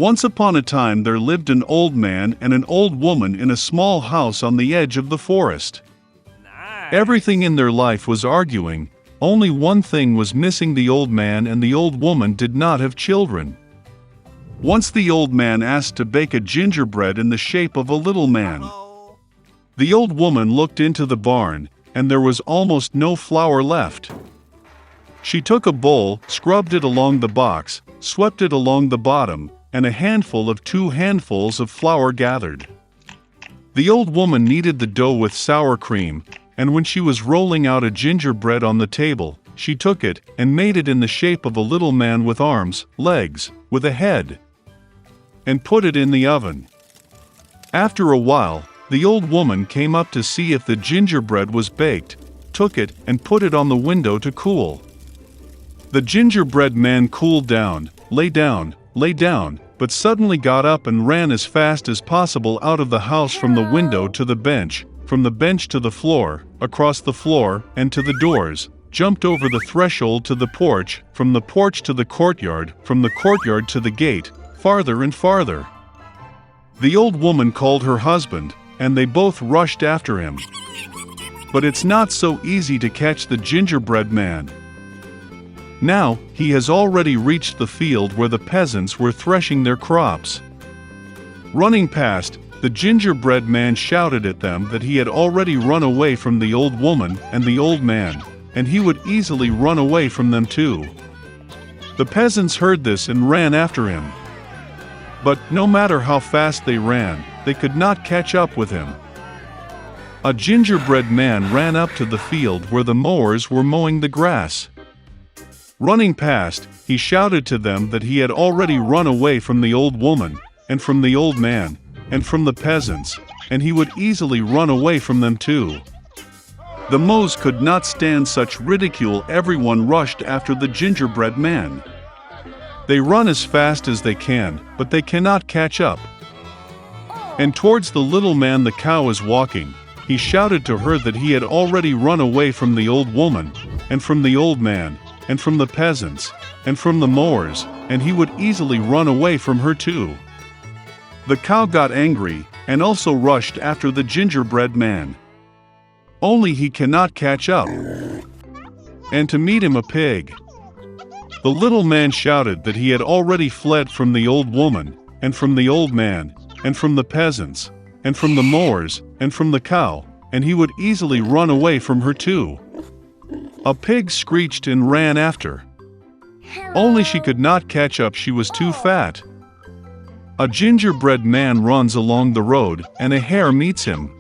Once upon a time there lived an old man and an old woman in a small house on the edge of the forest. Everything in their life was arguing, only one thing was missing: the old man and the old woman did not have children. Once the old man asked to bake a gingerbread in the shape of a little man. The old woman looked into the barn, and there was almost no flour left. She took a bowl, scrubbed it along the box, swept it along the bottom, and a handful of 2 handfuls of flour gathered. The old woman kneaded the dough with sour cream, and when she was rolling out a gingerbread on the table, she took it and made it in the shape of a little man with arms, legs, with a head, and put it in the oven. After a while, the old woman came up to see if the gingerbread was baked, took it and put it on the window to cool. The gingerbread man cooled down, lay down, but suddenly got up and ran as fast as possible out of the house, from the window to the bench, from the bench to the floor, across the floor and to the doors, jumped over the threshold to the porch, from the porch to the courtyard, from the courtyard to the gate, farther and farther. The old woman called her husband, and they both rushed after him. But it's not so easy to catch the gingerbread man. Now, he has already reached the field where the peasants were threshing their crops. Running past, the gingerbread man shouted at them that he had already run away from the old woman and the old man, and he would easily run away from them too. The peasants heard this and ran after him. But no matter how fast they ran, they could not catch up with him. A gingerbread man ran up to the field where the mowers were mowing the grass. Running past, he shouted to them that he had already run away from the old woman, and from the old man, and from the peasants, and he would easily run away from them too. The mows could not stand such ridicule. Everyone rushed after the gingerbread man. They run as fast as they can, but they cannot catch up. And towards the little man the cow is walking, he shouted to her that he had already run away from the old woman, and from the old man, and from the peasants, and from the mowers, and he would easily run away from her too. The cow got angry, and also rushed after the gingerbread man. Only he cannot catch up. And to meet him a pig. The little man shouted that he had already fled from the old woman, and from the old man, and from the peasants, and from the mowers, and from the cow, and he would easily run away from her too. A pig screeched and ran after. Only she could not catch up, she was too fat. A gingerbread man runs along the road, and a hare meets him.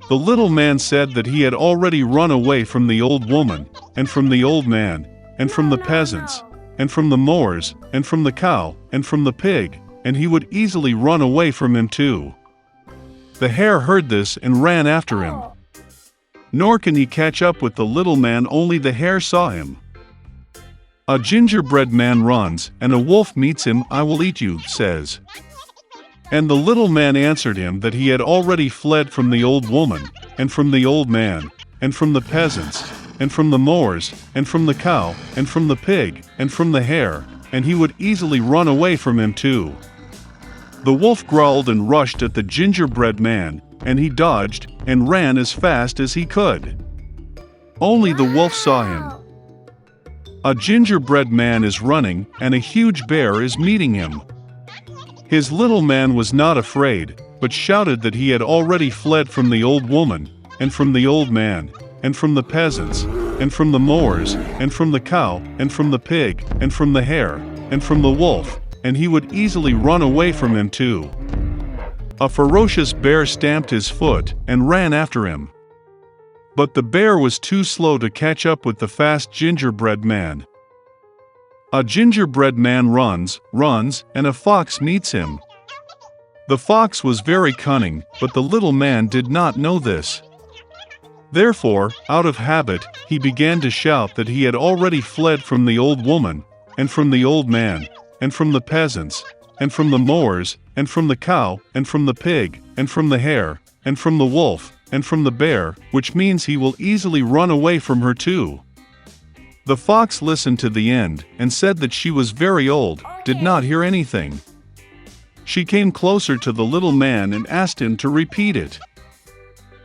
The little man said that he had already run away from the old woman, and from the old man, and from the peasants, and from the mowers, and from the cow, and from the pig, and he would easily run away from him too. The hare heard this and ran after him. Nor can he catch up with the little man, only the hare saw him. A gingerbread man runs, and a wolf meets him. "I will eat you," says. And the little man answered him that he had already fled from the old woman, and from the old man, and from the peasants, and from the mowers, and from the cow, and from the pig, and from the hare, and he would easily run away from him too. The wolf growled and rushed at the gingerbread man, and he dodged and ran as fast as he could. Only the wolf saw him. A gingerbread man is running, and a huge bear is meeting him. His little man was not afraid, but shouted that he had already fled from the old woman, and from the old man, and from the peasants, and from the mowers, and from the cow, and from the pig, and from the hare, and from the wolf, and he would easily run away from him too. A ferocious bear stamped his foot and ran after him. But the bear was too slow to catch up with the fast gingerbread man. A gingerbread man runs, and a fox meets him. The fox was very cunning, but the little man did not know this. Therefore, out of habit, he began to shout that he had already fled from the old woman, and from the old man, and from the peasants, and from the mowers, and from the cow, and from the pig, and from the hare, and from the wolf, and from the bear, which means he will easily run away from her too. The fox listened to the end, and said that she was very old, did not hear anything. She came closer to the little man and asked him to repeat it.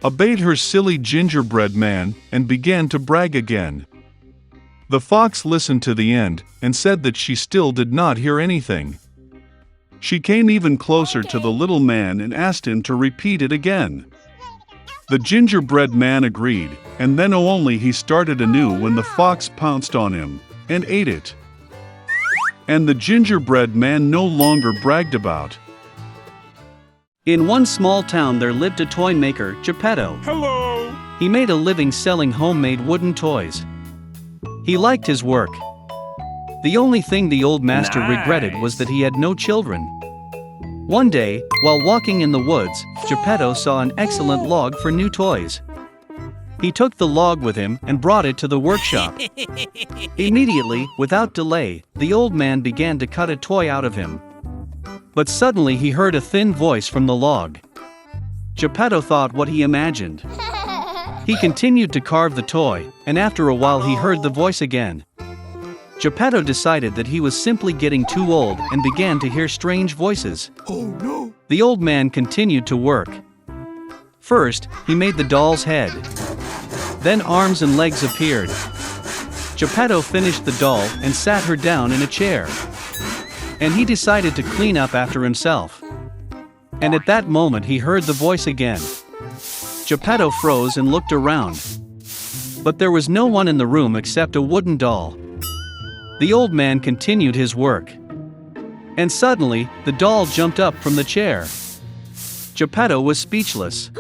Obeyed her silly gingerbread man and began to brag again. The fox listened to the end and said that she still did not hear anything. She came even closer to the little man and asked him to repeat it again. The gingerbread man agreed, and then only he started anew when the fox pounced on him and ate it. And the gingerbread man no longer bragged about. In one small town there lived a toy maker, Geppetto. Hello! He made a living selling homemade wooden toys. He liked his work. The only thing the old master regretted was that he had no children. One day, while walking in the woods, Geppetto saw an excellent log for new toys. He took the log with him and brought it to the workshop. Immediately, without delay, the old man began to cut a toy out of him. But suddenly he heard a thin voice from the log. Geppetto thought what he imagined. He continued to carve the toy, and after a while he heard the voice again. Geppetto decided that he was simply getting too old and began to hear strange voices. Oh no! The old man continued to work. First, he made the doll's head. Then arms and legs appeared. Geppetto finished the doll and sat her down in a chair. And he decided to clean up after himself. And at that moment he heard the voice again. Geppetto froze and looked around. But there was no one in the room except a wooden doll. The old man continued his work. And suddenly, the doll jumped up from the chair. Geppetto was speechless.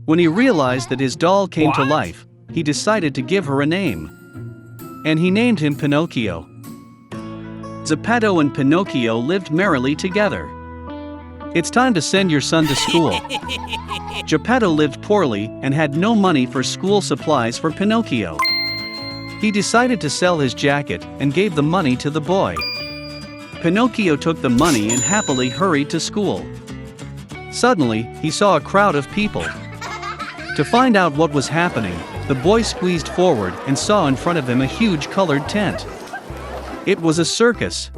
When he realized that his doll came to life, he decided to give her a name. And he named him Pinocchio. Geppetto and Pinocchio lived merrily together. It's time to send your son to school. Geppetto lived poorly and had no money for school supplies for Pinocchio. He decided to sell his jacket and gave the money to the boy. Pinocchio took the money and happily hurried to school. Suddenly, he saw a crowd of people. To find out what was happening, the boy squeezed forward and saw in front of him a huge colored tent. It was a circus.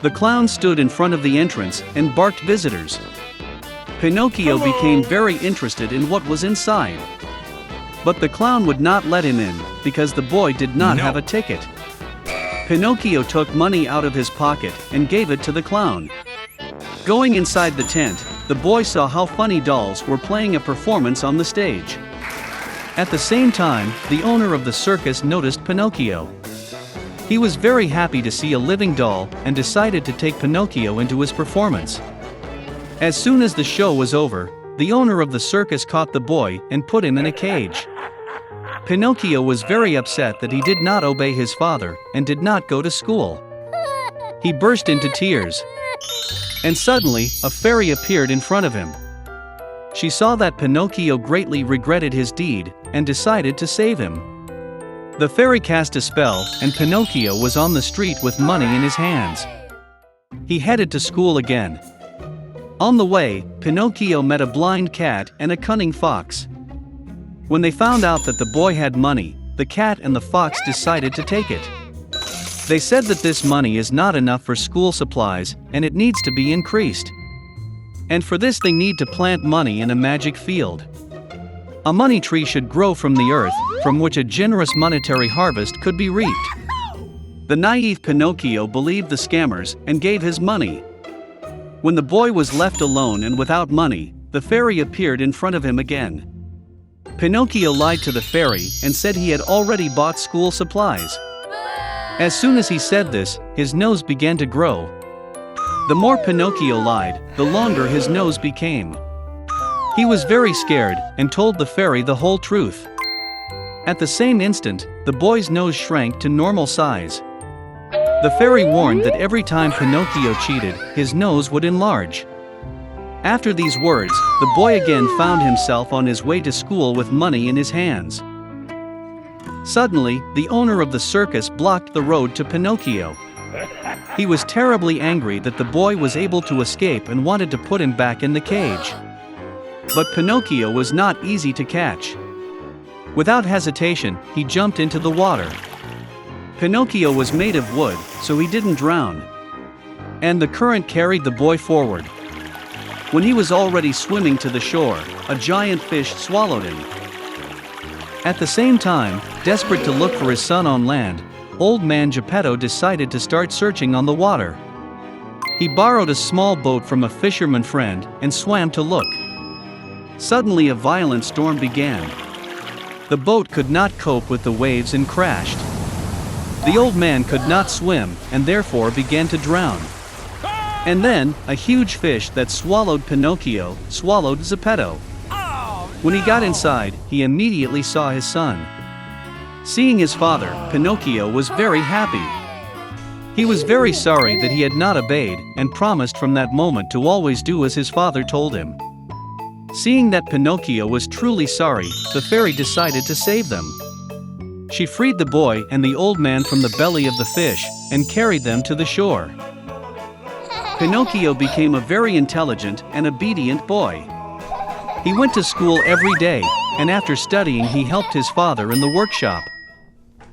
The clown stood in front of the entrance and barked visitors. Pinocchio became very interested in what was inside. But the clown would not let him in, because the boy did not have a ticket. Pinocchio took money out of his pocket and gave it to the clown. Going inside the tent, the boy saw how funny dolls were playing a performance on the stage. At the same time, the owner of the circus noticed Pinocchio. He was very happy to see a living doll and decided to take Pinocchio into his performance. As soon as the show was over, the owner of the circus caught the boy and put him in a cage. Pinocchio was very upset that he did not obey his father and did not go to school. He burst into tears. And suddenly, a fairy appeared in front of him. She saw that Pinocchio greatly regretted his deed and decided to save him. The fairy cast a spell, and Pinocchio was on the street with money in his hands. He headed to school again. On the way, Pinocchio met a blind cat and a cunning fox. When they found out that the boy had money, the cat and the fox decided to take it. They said that this money is not enough for school supplies and it needs to be increased. And for this they need to plant money in a magic field. A money tree should grow from the earth, from which a generous monetary harvest could be reaped. The naive Pinocchio believed the scammers and gave his money. When the boy was left alone and without money, the fairy appeared in front of him again. Pinocchio lied to the fairy and said he had already bought school supplies. As soon as he said this, his nose began to grow. The more Pinocchio lied, the longer his nose became. He was very scared and told the fairy the whole truth. At the same instant, the boy's nose shrank to normal size. The fairy warned that every time Pinocchio cheated, his nose would enlarge. After these words, the boy again found himself on his way to school with money in his hands. Suddenly, the owner of the circus blocked the road to Pinocchio. He was terribly angry that the boy was able to escape and wanted to put him back in the cage. But Pinocchio was not easy to catch. Without hesitation, he jumped into the water. Pinocchio was made of wood, so he didn't drown. and the current carried the boy forward. When he was already swimming to the shore, a giant fish swallowed him. At the same time, desperate to look for his son on land, old man Geppetto decided to start searching on the water. He borrowed a small boat from a fisherman friend and swam to look. Suddenly a violent storm began. The boat could not cope with the waves and crashed. The old man could not swim and therefore began to drown. And then, a huge fish that swallowed Pinocchio swallowed Geppetto. When he got inside, he immediately saw his son. Seeing his father, Pinocchio was very happy. He was very sorry that he had not obeyed and promised from that moment to always do as his father told him. Seeing that Pinocchio was truly sorry, the fairy decided to save them. She freed the boy and the old man from the belly of the fish and carried them to the shore. Pinocchio became a very intelligent and obedient boy. He went to school every day, and after studying he helped his father in the workshop.